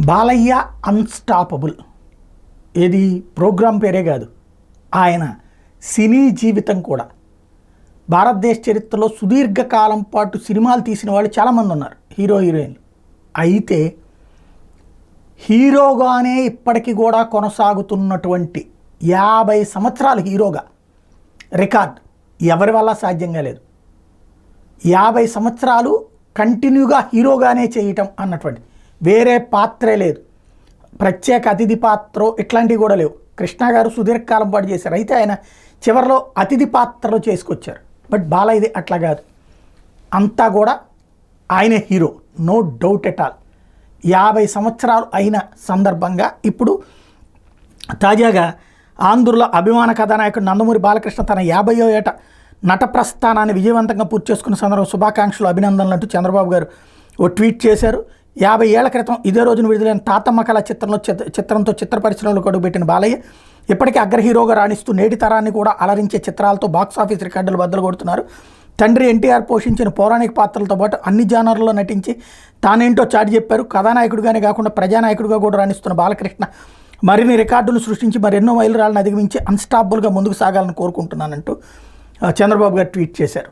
Balayya unstoppable. ఏది programme పేరే కాదు, ఆయన సినీ జీవితం కూడా. భారతదేశ చరిత్రలో సుదీర్ఘకాలం పాటు సినిమాలు తీసిన వాళ్ళు చాలామంది ఉన్నారు, హీరో హీరోయిన్లు. అయితే హీరోగానే ఇప్పటికీ కూడా కొనసాగుతున్నటువంటి 50 సంవత్సరాలు హీరోగా రికార్డ్ ఎవరి వల్ల సాధ్యంగా లేదు. 50 సంవత్సరాలు కంటిన్యూగా హీరోగానే చేయటం అన్నటువంటి, వేరే పాత్రే లేదు, ప్రత్యేక అతిథి పాత్ర ఇట్లాంటివి కూడా లేవు. కృష్ణ గారు సుదీర్ఘకాలం పాటు చేశారు, అయితే ఆయన చివరిలో అతిథి పాత్రలు చేసుకొచ్చారు. బట్ బాలయ్యది అట్లా కాదు, అంతా కూడా ఆయనే hero, no doubt at all. 50 సంవత్సరాలు అయిన సందర్భంగా ఇప్పుడు తాజాగా ఆంధ్రుల అభిమాన కథానాయకుడు నందమూరి బాలకృష్ణ తన 50వ ఏట నట ప్రస్థానాన్ని విజయవంతంగా పూర్తి చేసుకున్న సందర్భంగా శుభాకాంక్షలు, అభినందనలు అంటూ చంద్రబాబు గారు ఓ ట్వీట్ చేశారు. 50 ఏళ్ల క్రితం ఇదే రోజున విడుదలైన తాతమ్మ కళ చిత్రంతో చిత్ర పరిశ్రమలో అడుగుపెట్టిన బాలయ్య ఇప్పటికీ అగ్ర హీరోగా రాణిస్తూ నేటి తరాన్ని కూడా అలరించే చిత్రాలతో బాక్సాఫీస్ రికార్డులు బద్దలు కొడుతున్నారు. తండ్రి ఎన్టీఆర్ పోషించిన పౌరాణిక పాత్రలతో పాటు అన్ని జానర్లలో నటించి తానేంటో చాటి చెప్పారు. కథానాయకుడిగానే కాకుండా ప్రజానాయకుడిగా కూడా రాణిస్తున్న బాలకృష్ణ మరిన్ని రికార్డులు సృష్టించి మరెన్నో మైలురాళ్ళను అధిగమించి అన్స్టాపబుల్గా ముందుకు సాగాలని కోరుకుంటున్నానంటూ చంద్రబాబు గారు ట్వీట్ చేశారు.